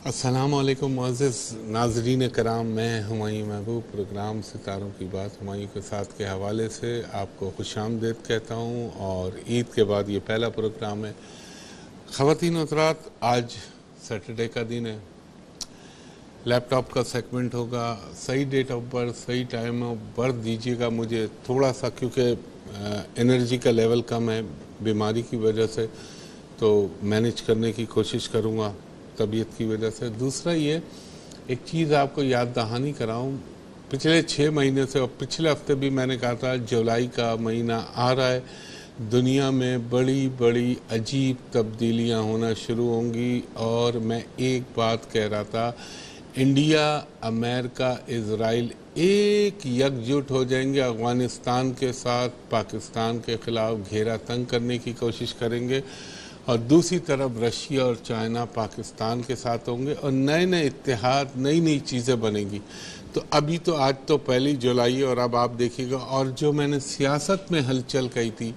अस्सलाम वालेकुम मुअज़्ज़िज़ नाज़रीन कराम, मैं हुमायूं महबूब प्रोग्राम सितारों की बात हुमायूं के साथ के हवाले से आपको खुशामदीद कहता हूँ। और ईद के बाद ये पहला प्रोग्राम है। ख़वातीन हज़रात, आज सैटरडे का दिन है। लैपटॉप का सेगमेंट होगा। सही डेट ऑफ बर्थ, सही टाइम ऑफ बर्थ दीजिएगा मुझे थोड़ा सा, क्योंकि एनर्जी का लेवल कम है बीमारी की वजह से, तो मैनेज करने की कोशिश करूँगा तबीयत की वजह से। दूसरा ये एक चीज़ आपको याद दहानी कराऊँ, पिछले 6 महीने से, और पिछले हफ्ते भी मैंने कहा था जुलाई का महीना आ रहा है, दुनिया में बड़ी बड़ी अजीब तब्दीलियां होना शुरू होंगी। और मैं एक बात कह रहा था, इंडिया, अमेरिका, इज़राइल एक एकजुट हो जाएंगे, अफ़गानिस्तान के साथ पाकिस्तान के ख़िलाफ़ घेरा तंग करने की कोशिश करेंगे, और दूसरी तरफ रशिया और चाइना पाकिस्तान के साथ होंगे, और नए नए इत्तेहाद, नई नई चीज़ें बनेंगी। तो अभी तो आज तो 1 जुलाई है, और अब आप देखिएगा। और जो मैंने सियासत में हलचल कही थी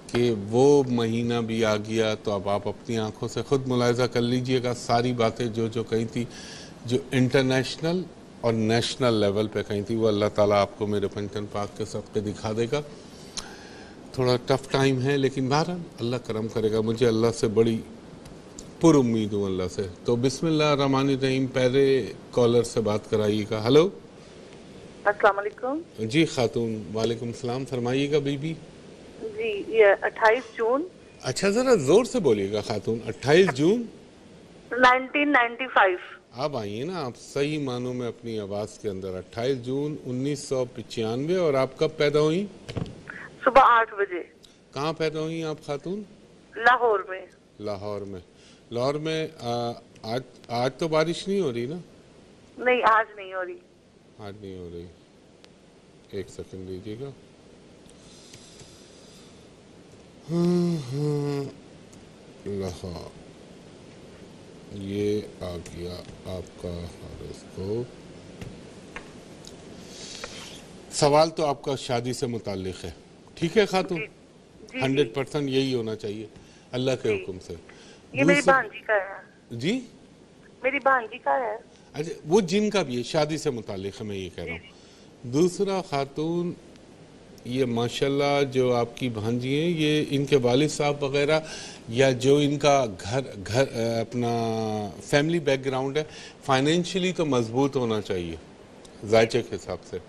कि वो महीना भी आ गया, तो अब आप अपनी आंखों से ख़ुद मुलाहिज़ा कर लीजिएगा। सारी बातें जो जो कही थी, जो इंटरनेशनल और नेशनल लेवल पे कही थी, वो अल्लाह ताला आपको मेरे पंचन पाक के सदक़े दिखा देगा। थोड़ा टफ टाइम है, लेकिन बहरहाल अल्लाह करम करेगा। मुझे अल्लाह से बड़ी पुर उम्मीद हूँ अल्लाह से। तो बिस्मिल्लाह रहमान रहीम, पहले कॉलर से बात कराइएगा। हेलो, अस्सलाम वालेकुम। जी खातून, वालेकुम सलाम, फरमाइएगा बीबी। जी, ये 28 जून अच्छा, ज़रा ज़ोर से बोलिएगा खातून। 28 जून 1995। अब आइए ना आप सही मानों में अपनी आवाज़ के अंदर। 28 जून 1995। और आप कब पैदा हुई? सुबह 8 बजे। कहाँ पैदा हुई आप खातून? लाहौर में। लाहौर में। लाहौर में आज आज तो बारिश नहीं हो रही ना? नहीं, आज नहीं हो रही। आज नहीं हो रही, एक सेकंड दीजिएगा। लाहौर, ये आ गया आपका हॉरोस्कोप। सवाल तो आपका शादी से मुताल्लिक है, ठीक है खातून? जी, जी, 100% यही होना चाहिए अल्लाह के जी। हुक्म से। ये मेरी भांजी का है। जी, मेरी भांजी का है। अच्छा, वो जिनका भी है, शादी से मुताल्लिक है, मैं ये कह रहा हूँ। दूसरा खातून, ये माशाल्लाह जो आपकी भांजी हैं, ये इनके वालिद साहब वगैरह, या जो इनका घर अपना फैमिली बैकग्राउंड है, फाइनेंशियली तो मजबूत होना चाहिए जायचे के हिसाब से।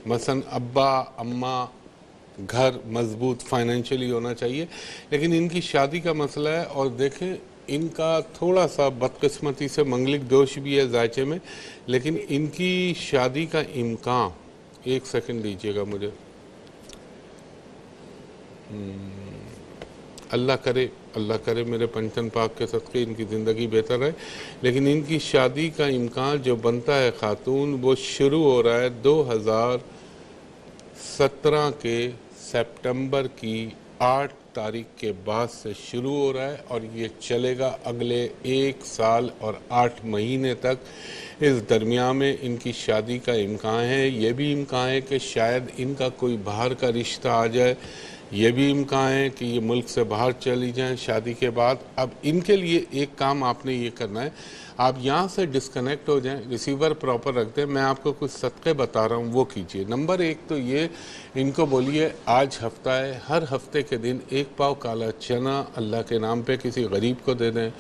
मसलन अब्बा अम्मा, घर मजबूत फाइनेंशियली होना चाहिए। लेकिन इनकी शादी का मसला है, और देखें इनका थोड़ा सा बदकिस्मती से मंगलिक दोष भी है जायचे में, लेकिन इनकी शादी का इम्कान, एक सेकंड दीजिएगा मुझे। अल्लाह करे मेरे पंचन पाक के सदक़े इनकी ज़िंदगी बेहतर है। लेकिन इनकी शादी का इम्कान जो बनता है खातून, वो शुरू हो रहा है 2017 के सितंबर की 8 तारीख के बाद से शुरू हो रहा है, और ये चलेगा अगले 1 साल और 8 महीने तक। इस दरमियान में इनकी शादी का इम्कान है। ये भी इम्कान है कि शायद इनका कोई बाहर का रिश्ता आ जाए। ये भी इम्कान है कि ये मुल्क से बाहर चली जाएं शादी के बाद। अब इनके लिए एक काम आपने ये करना है, आप यहाँ से डिस्कनेक्ट हो जाएं, रिसीवर प्रॉपर रख दें। मैं आपको कुछ सदक़े बता रहा हूँ, वो कीजिए। नंबर 1 तो ये, इनको बोलिए आज हफ्ता है, हर हफ्ते के दिन 1 पाव काला चना अल्लाह के नाम पे किसी गरीब को दे दें।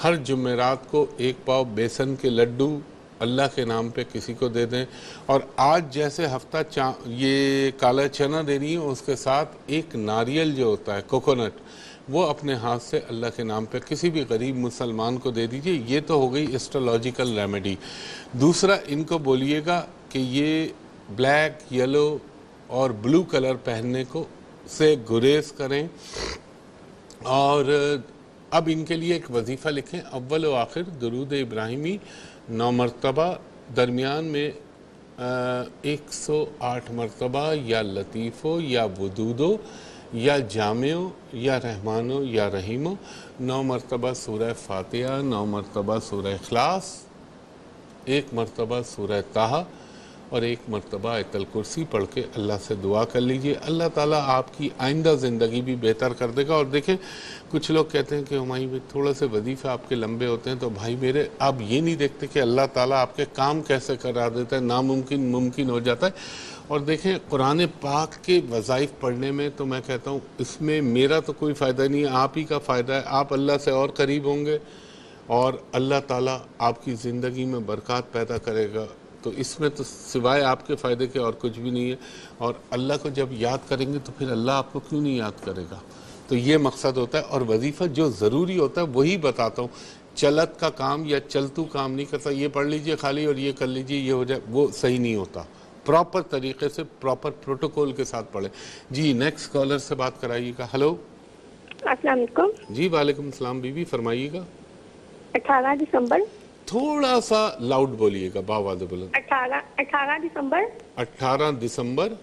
हर जुमेरात को 1 पाव बेसन के लड्डू अल्लाह के नाम पे किसी को दे दें। और आज जैसे हफ्ता ये काला चना दे रही है, उसके साथ एक नारियल जो होता है कोकोनट, वो अपने हाथ से अल्लाह के नाम पे किसी भी गरीब मुसलमान को दे दीजिए। ये तो हो गई एस्ट्रोलॉजिकल रेमेडी। दूसरा, इनको बोलिएगा कि ये ब्लैक, येलो और ब्लू कलर पहनने को से गुरेज करें। और अब इनके लिए एक वजीफ़ा लिखें, अव्वल व आखिर दरूद इब्राहिमी 9 मरतबा, दरमियान में 108 मरतबा या लतीफ़ो या वदूदो या जामियो या रहमानो या रहीमो। 9 मरतबा सूरह फातिहा, 9 मरतबा सूरह इखलास, 1 मरतबा सूरह ताहा, और एक मरतबा आयतल कुर्सी पढ़ के अल्लाह से दुआ कर लीजिए। अल्लाह ताला आपकी आइंदा ज़िंदगी भी बेहतर कर देगा। और देखें, कुछ लोग कहते हैं कि हुमायूं भाई थोड़ा से वजीफ़े आपके लंबे होते हैं, तो भाई मेरे आप ये नहीं देखते कि अल्लाह ताला आपके काम कैसे करा देता है, नामुमकिन मुमकिन हो जाता है। और देखें, कुरान पाक के वज़ाइफ पढ़ने में तो मैं कहता हूँ इसमें मेरा तो कोई फ़ायदा नहीं है, आप ही का फ़ायदा है। आप अल्लाह से और करीब होंगे और अल्लाह ताला आपकी ज़िंदगी में बरकत पैदा करेगा। तो इसमें तो सिवाय आपके फ़ायदे के और कुछ भी नहीं है। और अल्लाह को जब याद करेंगे तो फिर अल्लाह आपको क्यों नहीं याद करेगा। तो ये मकसद होता है। और वजीफ़ा जो ज़रूरी होता है वही बताता हूँ। चलत का काम या चलतू काम नहीं करता, ये पढ़ लीजिए खाली और ये कर लीजिए ये हो जाए, वो सही नहीं होता। प्रॉपर तरीके से प्रॉपर प्रोटोकॉल के साथ पढ़े। जी, नेक्स्ट कॉलर से बात कराइएगा। हेलो, अस्सलाम वालेकुम। जी वालेकुम सलाम बीबी, फरमाइएगा। 18 दिसंबर। थोड़ा सा लाउड बोलिएगा, बावाज़ बुलंद। 18 दिसंबर 18 दिसंबर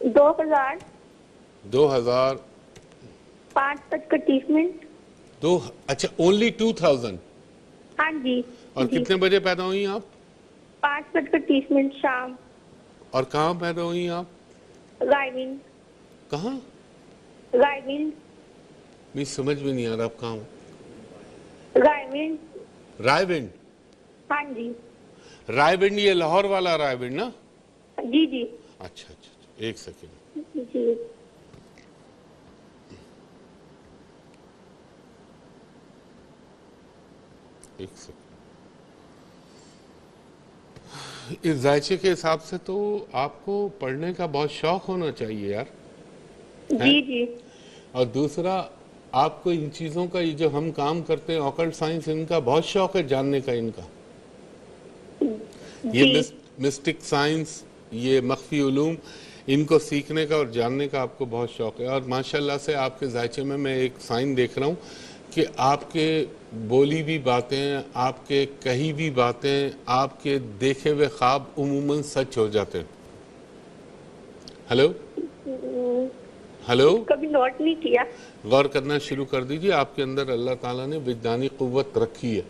2000 2000 5:30। दो, अच्छा ओनली 2000। हाँ जी। और जी। कितने बजे पैदा हुई आप? 5:30 शाम। और कहाँ पैदा हुई आप? रायविंड। कहाँ? रायविंड। मुझे समझ में नहीं आ रहा आप कहाँ हो। रायविंड। रायविंड? हाँ जी। रायविंड ये लाहौर वाला रायविंड ना? जी जी। अच्छा अच्छा अच्छा, एक सेकेंड। जी। एक सेकेंड। इस जायचे के हिसाब से तो आपको पढ़ने का बहुत शौक होना चाहिए यार। जी जी। और दूसरा, आपको इन चीज़ों का, ये जो हम काम करते हैं ऑकल्ट साइंस, इनका बहुत शौक है जानने का इनका। ये मिस्टिक साइंस, ये मख्फी उलूम, इनको सीखने का और जानने का आपको बहुत शौक है। और माशाल्लाह से आपके जायचे में मैं एक साइन देख रहा हूँ कि आपके बोली भी बातें, आपके कही भी बातें, आपके देखे हुए ख्वाब उमूमन सच हो जाते हैं। हेलो हेलो, कभी नोट नहीं किया। गौर करना शुरू कर दीजिए। आपके अंदर अल्लाह ताला ने विज्ञानी कुव्वत रखी है।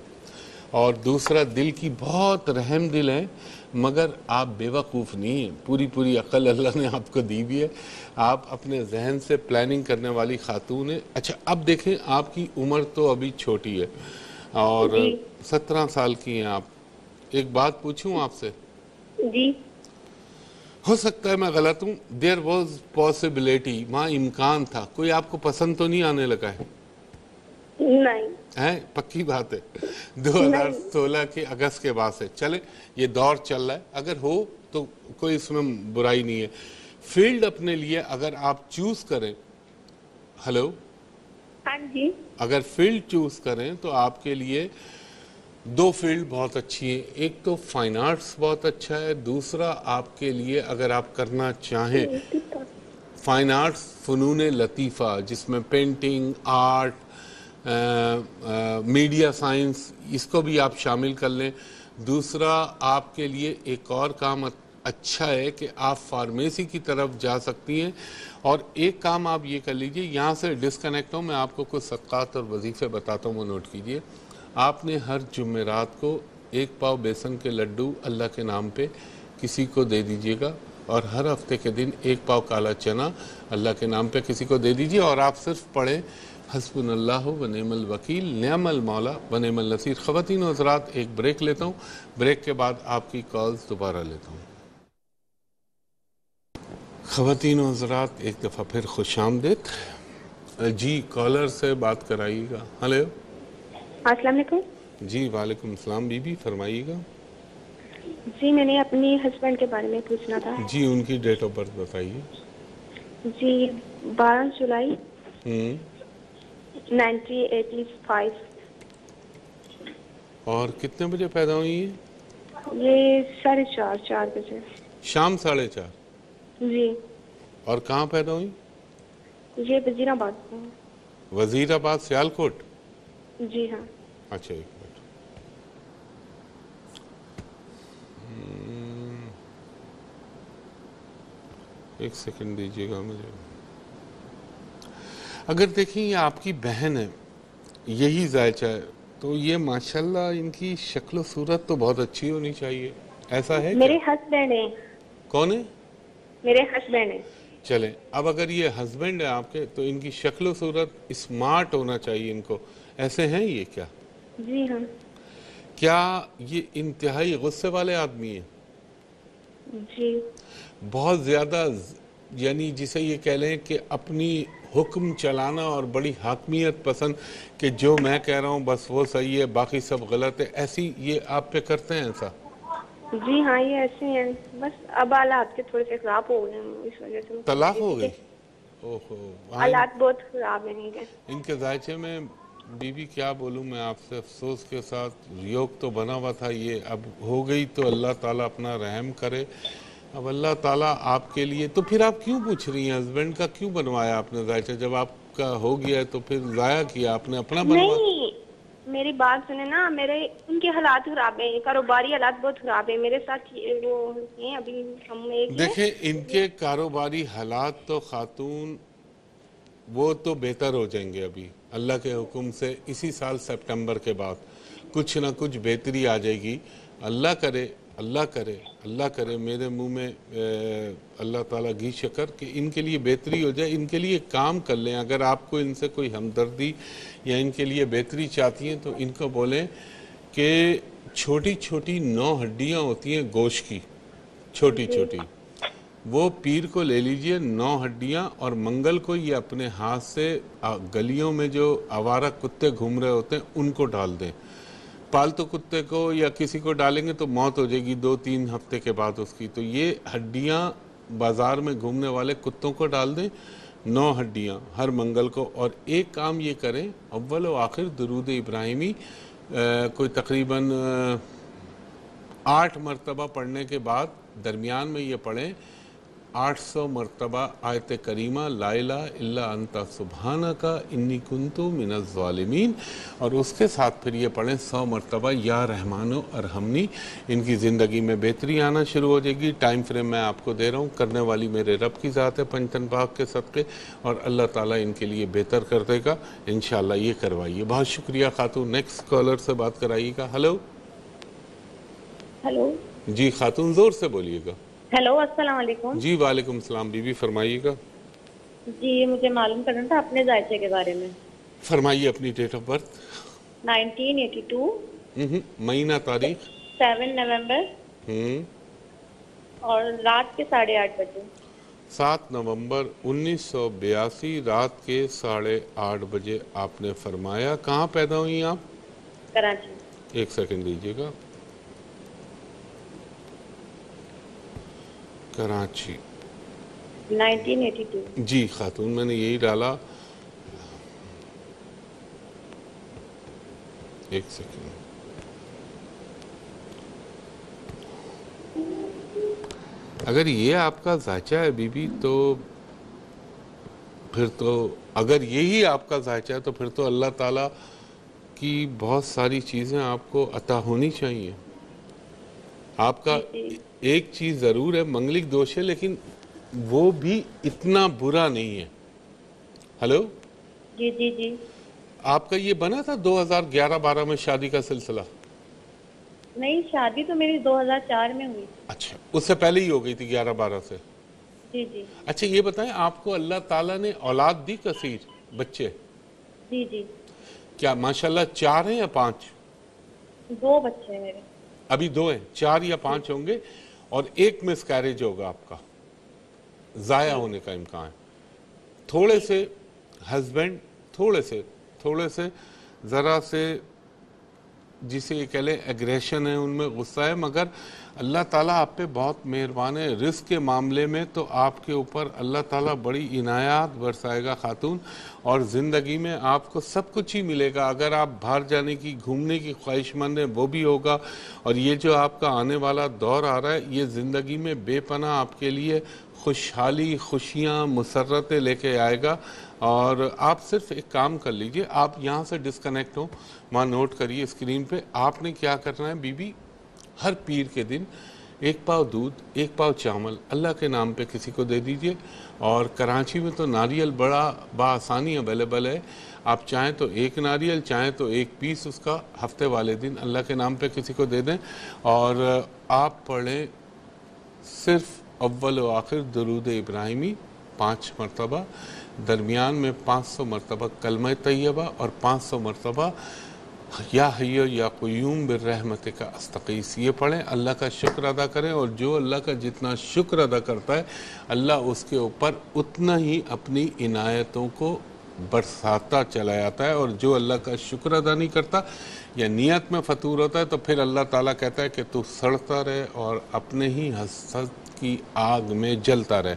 और दूसरा, दिल की बहुत रहम दिल है, मगर आप बेवकूफ़ नहीं हैं। पूरी पूरी अक्ल अल्लाह ने आपको दी भी है। आप अपने जहन से प्लानिंग करने वाली खातून है। अच्छा, अब देखें, आपकी उम्र तो अभी छोटी है और 17 साल की हैं आप। एक बात पूछूं आपसे? जी। हो सकता है मैं गलत हूं। देयर वॉज पॉसिबिलिटी, वहाँ इम्कान था। कोई आपको पसंद तो नहीं आने लगा है? नहीं है, पक्की बात है। 2016 के अगस्त के बाद से चले, ये दौर चल रहा है। अगर हो तो कोई इसमें बुराई नहीं है। फील्ड अपने लिए अगर आप चूज करें, हेलो, हाँ जी। अगर फील्ड चूज करें तो आपके लिए दो फील्ड बहुत अच्छी है। एक तो फाइन आर्ट्स बहुत अच्छा है, दूसरा आपके लिए अगर आप करना चाहें फाइन आर्ट्स फ़नून लतीफ़ा, जिसमें पेंटिंग, आर्ट, मीडिया साइंस, इसको भी आप शामिल कर लें। दूसरा आपके लिए एक और काम अच्छा है कि आप फार्मेसी की तरफ जा सकती हैं। और एक काम आप ये कर लीजिए, यहाँ से डिस्कनेक्ट हूँ, मैं आपको कुछ सदक़ात और वजीफ़े बताता हूँ, वो नोट कीजिए। आपने हर जुमेरात को 1 पाव बेसन के लड्डू अल्लाह के नाम पे किसी को दे दीजिएगा। और हर हफ्ते के दिन 1 पाव काला चना अल्लाह के नाम पे किसी को दे दीजिए। और आप सिर्फ पढ़ें हस्बुनल्लाहु व निअमल वकील, निअमल मौला व निअमल नसीर। ख़वातीन व हज़रात, एक ब्रेक लेता हूँ, ब्रेक के बाद आपकी कॉल्स दोबारा लेता हूँ। ख़वातीन व हज़रात, एक दफ़ा फिर खुशामदीद। जी, कॉलर से बात कराइएगा। हेलो, अस्सलाम वालेकुम। जी वालेकुम सलाम बीबी, फरमाइएगा। जी, मैंने अपने हस्बैंड के बारे में पूछना था। जी, उनकी डेट ऑफ बर्थ बताइए। जी, 12 जुलाई 1985। और कितने बजे पैदा हुई है? ये 4:30 बजे। शाम 4:30। जी। और कहाँ पैदा हुई? ये वजीराबाद में। वजीराबाद, सियालकोट? जी हाँ। अच्छा, एक मिनट। एक सेकंड दीजिएगा मुझे। अगर देखिए ये आपकी बहन है, यही जायचा है, तो ये माशाल्लाह इनकी शक्ल सूरत तो बहुत अच्छी होनी चाहिए। ऐसा है मेरे क्या? हस्बैंड हैं। कौन है? मेरे हस्बैंड हैं। चलें, अब अगर ये हस्बैंड है आपके तो इनकी शक्ल सूरत स्मार्ट होना चाहिए इनको, ऐसे हैं ये क्या? जी हाँ। क्या ये इंतहाई गुस्से वाले आदमी हैं? जी। बहुत ज़्यादा यानी जिसे ये कह लें कि अपनी हुक्म चलाना और बड़ी हाकमियत पसंद, कि जो मैं कह रहा हूँ बस वो सही है बाकी सब गलत है, ऐसी ये आप पे करते हैं ऐसा? जी हाँ, ये ऐसे हैं। बस अब हालात के थोड़े से खराब हो गए हैं, इस वजह से मैं पूछ तलाक रही हो थी गई? कि ओहो। हाँ, हालात बहुत खराब है इनके। इनके जायचे में बीबी क्या बोलूँ मैं आपसे, अफसोस के साथ योग तो बना हुआ था, ये अब हो गई तो अल्लाह ताला अपना रहम करे। अब अल्लाह ताला आपके लिए, तो फिर आप क्यों पूछ रही हैं हस्बैंड का क्यों बनवाया आपने जायचा? जब आपका हो गया है तो फिर जाया किया आपने, अपना बनवा। नहीं, मेरी बात सुने ना। मेरे उनके हालात खराब है, कारोबारी हालात बहुत खराब है मेरे साथ। वो हैं, अभी हम एक ही हैं। देखें, इनके कारोबारी हालात तो खातून वो तो बेहतर हो जाएंगे अभी अल्लाह के हुक्म से, इसी साल सितंबर के बाद कुछ ना कुछ बेहतरी आ जाएगी। अल्लाह करे, अल्लाह करे, अल्लाह करे, मेरे मुंह में अल्लाह ताला घी शकर कि इनके लिए बेहतरी हो जाए। इनके लिए काम कर लें, अगर आपको इनसे कोई हमदर्दी या इनके लिए बेहतरी चाहती हैं तो इनको बोलें कि छोटी छोटी 9 हड्डियाँ होती हैं गोश्त की, छोटी जी। छोटी, वो पीर को ले लीजिए 9 हड्डियां, और मंगल को ये अपने हाथ से गलियों में जो आवारा कुत्ते घूम रहे होते हैं उनको डाल दें। पालतू कुत्ते को या किसी को डालेंगे तो मौत हो जाएगी 2-3 हफ्ते के बाद उसकी। तो ये हड्डियां बाजार में घूमने वाले कुत्तों को डाल दें, 9 हड्डियां हर मंगल को। और एक काम ये करें, अव्वल व आखिर दुरूद इब्राहिमी कोई तकरीबन 8 मरतबा पढ़ने के बाद दरमियान में ये पढ़ें 800 मरतबा आयत करीमा ला इलाहा इल्ला अंता सुब्हानका इन्नी कुन्तु मिनज़ ज़ालिमीन, और उसके साथ फिर ये पढ़ें 100 मरतबा या रहमानो अरहमनी। इनकी ज़िंदगी में बेहतरी आना शुरू हो जाएगी। टाइम फ्रेम मैं आपको दे रहा हूँ, करने वाली मेरे रब की ज़ात है पंचतन पाक के सदक़े, और अल्लाह ताला इनके लिए बेहतर कर देगा इंशाअल्लाह। ये करवाइए। बहुत शुक्रिया खातून। नेक्स्ट कॉलर से बात कराइएगा। हेलो। हेलो। जी खातून, ज़ोर से बोलिएगा। हेलो, अस्सलाम वालेकुम। जी वालेकुम सलाम। बीबी फरमाइएगा। जी, मुझे मालूम करना था अपने जायचे के बारे में। फरमाइए अपनी डेट ऑफ बर्थ। 1982। महीना तारीख। 7 नवंबर। और रात के 8:30 बजे। 7 नवंबर 1982 रात के 8:30 बजे आपने फरमाया। कहाँ पैदा हुई आप? कराची। एक सेकंड दीजिएगा। कराची। 1982। जी खातून, मैंने यही डाला। एक सेकंड। अगर ये आपका जायचा है बीबी, तो फिर तो, अगर यही आपका जायचा है तो फिर तो अल्लाह ताला की बहुत सारी चीज़ें आपको अता होनी चाहिए। आपका एक चीज़ ज़रूर है, मंगलिक दोष है, लेकिन वो भी इतना बुरा नहीं है। हेलो। जी जी जी। आपका ये बना था 2011-12 में शादी का सिलसिला? नहीं, शादी तो मेरी 2004 में हुई। अच्छा, उससे पहले ही हो गई थी 11-12 से? जी जी। अच्छा ये बताएं, आपको अल्लाह ताला ने औलाद दी कसीर, बच्चे? जी जी। क्या माशाल्लाह 4 हैं या 5? 2 बच्चे हैं मेरे। अभी 2 हैं, 4 या 5 होंगे, और एक मिसकैरेज होगा आपका, ज़ाया होने का इम्कान है। थोड़े से हस्बैंड थोड़े से ज़रा से जिसे ये कह लें एग्रेशन है, उनमें गुस्सा है, मगर अल्लाह ताला आप पे बहुत मेहरबान है। रिस्क के मामले में तो आपके ऊपर अल्लाह ताला बड़ी इनायात बरसाएगा खातून, और ज़िंदगी में आपको सब कुछ ही मिलेगा। अगर आप बाहर जाने की, घूमने की ख्वाहिशमंद हैं, वो भी होगा। और ये जो आपका आने वाला दौर आ रहा है, ये ज़िंदगी में बेपनाह आपके लिए खुशहाली, खुशियाँ, मुसर्रतें लेके आएगा। और आप सिर्फ एक काम कर लीजिए, आप यहाँ से डिस्कनेक्ट हो, वहाँ नोट करिए स्क्रीन पे, आपने क्या करना है बीबी, हर पीर के दिन 1 पाव दूध, 1 पाव चावल अल्लाह के नाम पे किसी को दे दीजिए। और कराची में तो नारियल बड़ा बासानी अवेलेबल है, आप चाहें तो एक नारियल, चाहें तो एक पीस उसका हफ्ते वाले दिन अल्लाह के नाम पे किसी को दे दें। और आप पढ़ें सिर्फ अव्वल व आखिर दरूद इब्राहिमी 5 मरतबा, दरमियान में 500 मरतबा कलमा तैयबा और 500 मरतबा या हय्यो या क़य्यूम बिर्रहमतिका अस्तग़ीस, ये पढ़ें। अल्लाह का शुक्र अदा करें, और जो अल्लाह का जितना शुक्र अदा करता है अल्लाह उसके ऊपर उतना ही अपनी इनायतों को बरसाता चला जाता है। और जो अल्लाह का शुक्र अदा नहीं करता या नियत में फतूर होता है तो फिर अल्लाह ताला कहता है कि तू सड़ता रहे और अपने ही हसद की आग में जलता रहे।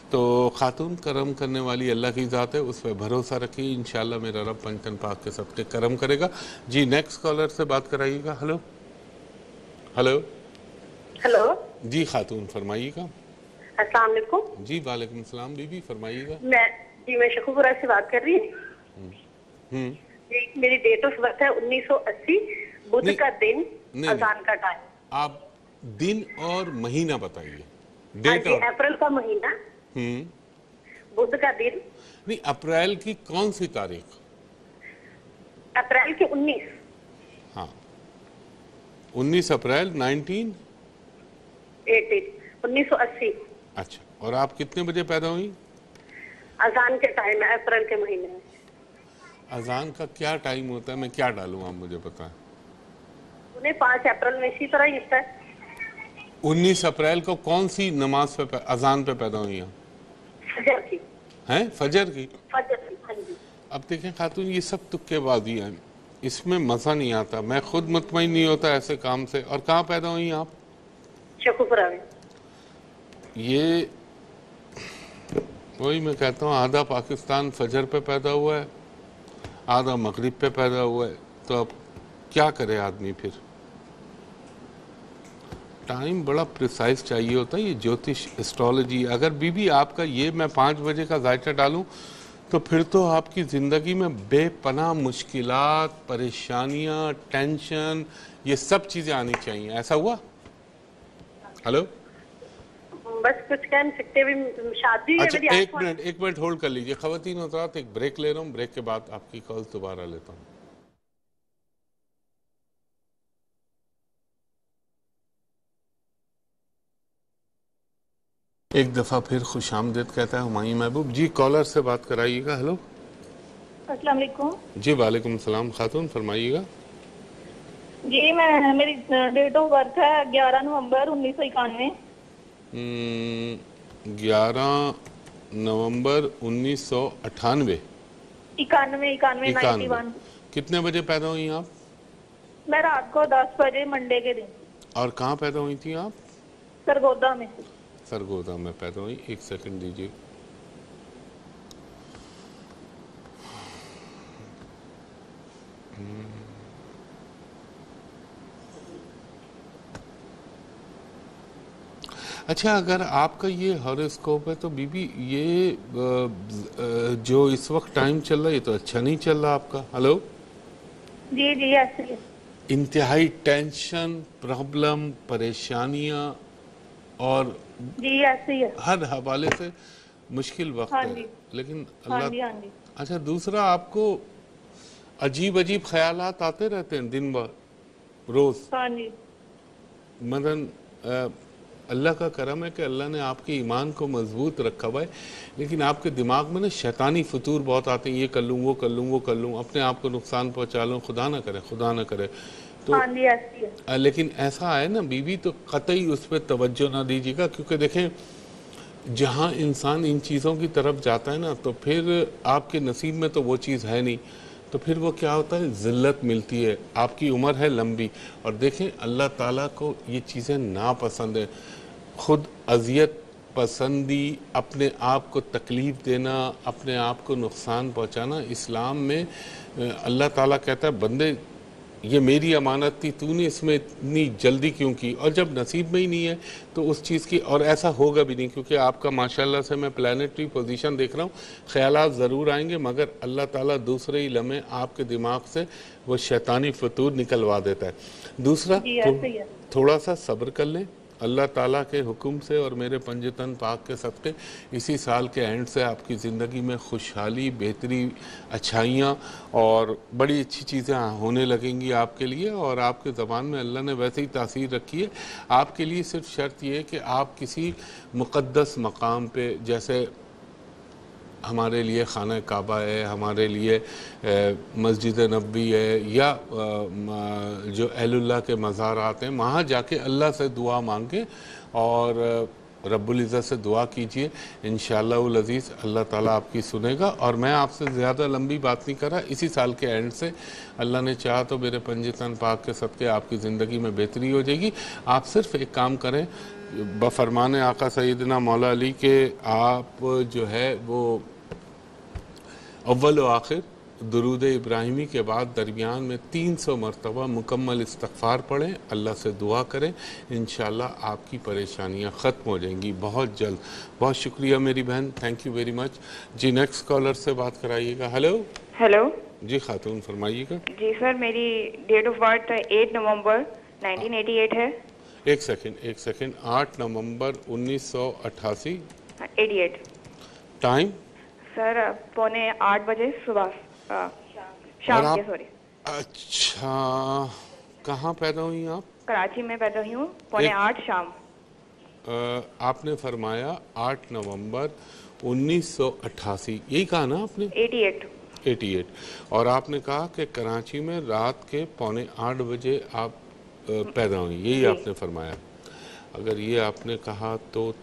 तो खातून करम करने वाली अल्लाह की ज़ात है, उस पर भरोसा रखिए, इंशाअल्लाह मेरा रब पंचतन पाक के सबके करम करेगा। जी नेक्स्ट कॉलर से बात कराइएगा। हेलो हेलो हेलो जी खातून फरमाइएगा। अस्सलाम वालेकुम। जी वालेकुम सलाम बीबी फरमाइएगा। मैं शकुपुरा से बात कर रही हूँ। मेरी डेट ऑफ बर्थ है 1980, बुध का दिन, अजान का टाइम। आप दिन और महीना बताइए। डेट अप्रैल का महीना, बुध का दिन। नहीं, अप्रैल की कौन सी तारीख? अप्रैल के 19। हाँ 19 अप्रैल 1980। अच्छा, और आप कितने बजे पैदा हुई? अजान के टाइम है, अप्रैल के महीने में। अजान का क्या टाइम होता है, मैं क्या डालूं आप मुझे बताएं। उन्हें 5 अप्रैल में इसी तरह ही होता है। 19 अप्रैल को कौन सी नमाज पे अजान पे पैदा हुई हैं? फजर की। हैं? फजर की? फजर की, हाँ जी। अब देखें खातून, ये सब तुक्केबाजी है, इसमें मजा नहीं आता, मैं खुद मुतमईन नहीं होता ऐसे काम से। और कहाँ पैदा हुई आप? शकुपुरा में। ये वही मैं कहता हूँ, आधा पाकिस्तान फजर पे पैदा हुआ है, आधा मगरिब पे पैदा हुआ है, तो अब क्या करे आदमी फिर। टाइम बड़ा प्रिसाइज चाहिए होता है, ये ज्योतिष एस्ट्रोलॉजी। अगर बीबी आपका ये मैं 5 बजे का जायचा डालूं तो फिर तो आपकी ज़िंदगी में बेपनाह मुश्किलात, परेशानियां, टेंशन, ये सब चीज़ें आनी चाहिए। ऐसा हुआ? हेलो, बस कुछ कह नहीं सकते, भी शादी। अच्छा एक मिनट होल्ड कर लीजिए ख़वातीन हज़रात, एक ब्रेक ले रहा हूँ, ब्रेक के बाद आपकी कॉल दोबारा लेता हूँ। एक दफ़ा फिर खुश आमदीद कहता है हुमायूं महबूब। जी कॉलर से बात कराइएगा। हेलो अस्सलाम वालेकुम। जी वालेकुम सलाम खातून फरमाइएगा। जी मेरी डेट ऑफ बर्थ है 11 नवंबर 1991। 11 नवंबर 1998। 91। कितने बजे पैदा हुई आप? मैं रात को 10 बजे मंडे के दिन। और कहाँ पैदा हुई थी आप? सरगोदा में। सरगोदा में पैदा हुई। एक सेकंड दीजिए। अच्छा, अगर आपका ये हॉरोस्कोप है तो बीबी ये जो इस वक्त टाइम चल रहा है ये तो अच्छा नहीं चल रहा आपका। हेलो जी जी ऐसे इंतहाई टेंशन, प्रॉब्लम, परेशानियां और जी ऐसे ही है, हर हवाले से मुश्किल वक्त है। लेकिन अल्लाह अच्छा, दूसरा आपको अजीब अजीब ख्यालात आते रहते हैं दिन भर रोज। मदन अल्लाह का करम है कि अल्लाह ने आपके ईमान को मजबूत रखा हुआ है, लेकिन आपके दिमाग में ना शैतानी फतूर बहुत आते हैं, ये कर लूँ, वो कर लूँ, वो कर लूँ, अपने आप को नुकसान पहुँचा लूँ, खुदा ना करे, खुदा ना करे। तो लेकिन ऐसा है ना बीबी, तो कतई उस पर तवज्जो ना दीजिएगा, क्योंकि देखें जहाँ इंसान इन चीज़ों की तरफ जाता है ना तो फिर आपके नसीब में तो वो चीज़ है नहीं, तो फिर वो क्या होता है, ज़िल्लत मिलती है। आपकी उम्र है लंबी, और देखें अल्लाह ताला को ये चीज़ें नापसंद है। खुद अजियत पसंदी, अपने आप को तकलीफ़ देना, अपने आप को नुकसान पहुंचाना, इस्लाम में अल्लाह ताला कहता है बंदे ये मेरी अमानत थी, तूने इसमें इतनी जल्दी क्यों की। और जब नसीब में ही नहीं है तो उस चीज़ की, और ऐसा होगा भी नहीं, क्योंकि आपका माशाल्लाह से मैं प्लानिटरी पोजीशन देख रहा हूँ, ख्यालात ज़रूर आएंगे, मगर अल्लाह ताला दूसरे ही लम्हे आपके दिमाग से वो शैतानी फतूर निकलवा देता है। दूसरा थोड़ा सा सब्र कर लें, अल्लाह ताला के हुक्म से और मेरे पंजतन पाक के सदक़े इसी साल के एंड से आपकी ज़िंदगी में खुशहाली, बेहतरी, अच्छाइयाँ और बड़ी अच्छी चीज़ें होने लगेंगी आपके लिए। और आपके ज़बान में अल्लाह ने वैसे ही तासीर रखी है। आपके लिए सिर्फ शर्त ये है कि आप किसी मुक़द्दस मकाम पे, जैसे हमारे लिए खाना काबा है, हमारे लिए मस्जिद नबी है, या जो अहलुल्लाह के मज़ारात हैं, वहाँ जाके अल्लाह से दुआ मांगे और रब्बुल इज़्ज़त से दुआ कीजिए। इंशाअल्लाहुल अज़ीज़ अल्लाह ताला आपकी सुनेगा। और मैं आपसे ज़्यादा लंबी बात नहीं कर रहा, इसी साल के एंड से अल्लाह ने चाहा तो मेरे पंजतन पाक के सदक़े आपकी ज़िंदगी में बेहतरी हो जाएगी। आप सिर्फ़ एक काम करें, बफ़रमान आका सैयदना मौला अली के आप जो है वो अव्वल व आखिर दुरूद इब्राहिमी के बाद दरमियान में 300 मरतबा मुकम्मल इस्तग़फ़ार पढ़ें, अल्लाह से दुआ करें, इंशाअल्लाह आपकी परेशानियां ख़त्म हो जाएंगी बहुत जल्द। बहुत शुक्रिया मेरी बहन, थैंक यू वेरी मच जी। नेक्स्ट कॉलर से बात कराइएगा। हेलो हेलो जी खातून, फरमाइएगा। जी सर, मेरी डेट ऑफ बर्थ 8 नवंबर 1988 है। एक सेकंड 8 नवंबर 1988। 88। टाइम सर 7:45 बजे सुबह, शाम के। सॉरी। अच्छा, कहाँ पैदा हुई आप? कराची में पैदा हुई हूँ, 7:45 शाम। आपने फरमाया 8 नवंबर 1988, यही कहा ना आपने? 88। और आपने कहा कि कराची में रात के 7:45 बजे आप पैदा हुई, यही आपने फरमाया। अगर ये आपने कहा तो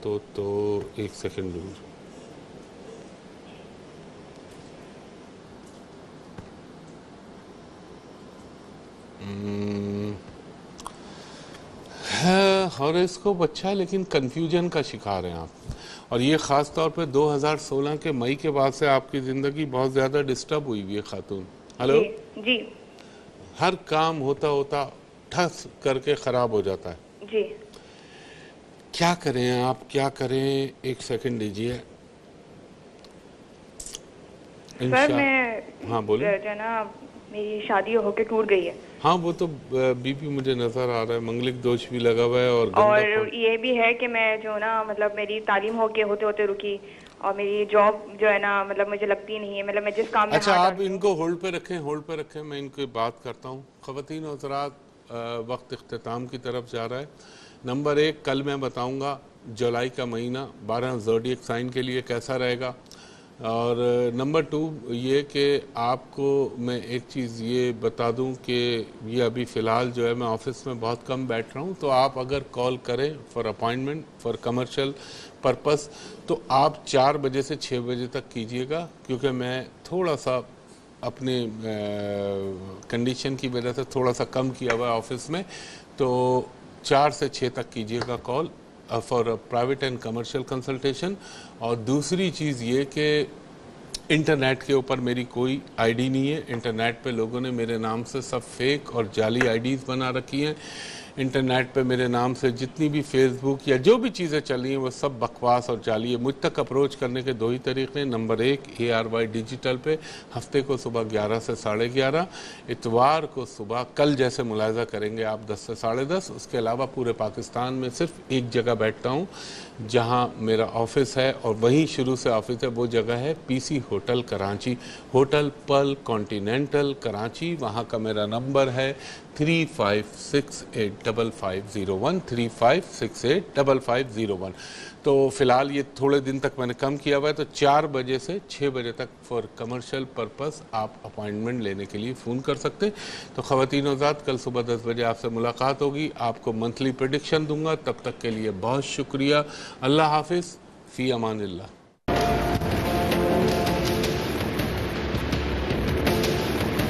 एक सेकंड जरूर। है हॉरोस्कोप अच्छा है, लेकिन कंफ्यूजन का शिकार हैं आप। और ये ख़ास तौर पे 2016 के मई के बाद से आपकी ज़िंदगी बहुत ज़्यादा डिस्टर्ब हुई हुई है खातून। हेलो जी। हर काम होता होता ठस करके ख़राब हो जाता है जी। क्या करें आप, क्या करें? एक सेकंड दीजिए। सर मैं, हाँ बोले। जो ना मेरी शादी होके टूट गई है। हाँ वो तो बीपी मुझे नजर आ रहा है, मंगलिक दोष भी लगा हुआ है और ये भी है कि मैं जो ना मतलब मेरी तालीम होके होते होते रुकी, और मेरी जॉब जो है ना मतलब मुझे लगती नहीं है, मतलब मैं जिस काम में। अच्छा आप इनको होल्ड पे रखें, मैं इनकी बात करता हूँ। ख़वातीन और हज़रात, वक्त इख्तिताम की तरफ जा रहा है। नंबर 1, कल मैं बताऊँगा जुलाई का महीना 12 ज़ोडिएक साइन के लिए कैसा रहेगा। और नंबर 2 ये कि आपको मैं एक चीज़ ये बता दूं कि ये अभी फ़िलहाल जो है मैं ऑफिस में बहुत कम बैठ रहा हूं, तो आप अगर कॉल करें for appointment for commercial purpose तो आप 4 बजे से 6 बजे तक कीजिएगा, क्योंकि मैं थोड़ा सा अपने कंडीशन की वजह से थोड़ा सा कम किया हुआ है ऑफिस में। तो 4 से 6 तक कीजिएगा call for private and commercial consultation. और दूसरी चीज़ ये कि इंटरनेट के ऊपर मेरी कोई आईडी नहीं है। इंटरनेट पे लोगों ने मेरे नाम से सब फेक और जाली आईडीज़ बना रखी हैं। इंटरनेट पे मेरे नाम से जितनी भी फेसबुक या जो भी चीज़ें चल रही हैं वो सब बकवास और जाली है। मुझ तक अप्रोच करने के 2 ही तरीके हैं। नंबर 1 ARY डिजिटल पे हफ्ते को सुबह 11 से 11:30, इतवार को सुबह कल जैसे मुलाहिजा करेंगे आप 10 से 10:30। उसके अलावा पूरे पाकिस्तान में सिर्फ एक जगह बैठता हूँ जहाँ मेरा ऑफिस है और वहीं शुरू से ऑफिस है, वो जगह है PC hotel Karachi, hotel Perl continental Karachi. वहाँ का मेरा नंबर है 35685501 35685501। तो फ़िलहाल ये थोड़े दिन तक मैंने कम किया हुआ है, तो 4 बजे से 6 बजे तक फॉर कमर्शियल पर्पस आप अपॉइंटमेंट लेने के लिए फ़ोन कर सकते हैं। तो ख़वातीन हज़रात, कल सुबह 10 बजे आपसे मुलाकात होगी, आपको मंथली प्रेडिक्शन दूंगा। तब तक के लिए बहुत शुक्रिया। अल्लाह हाफिज़, फ़ी अमानिल्लाह।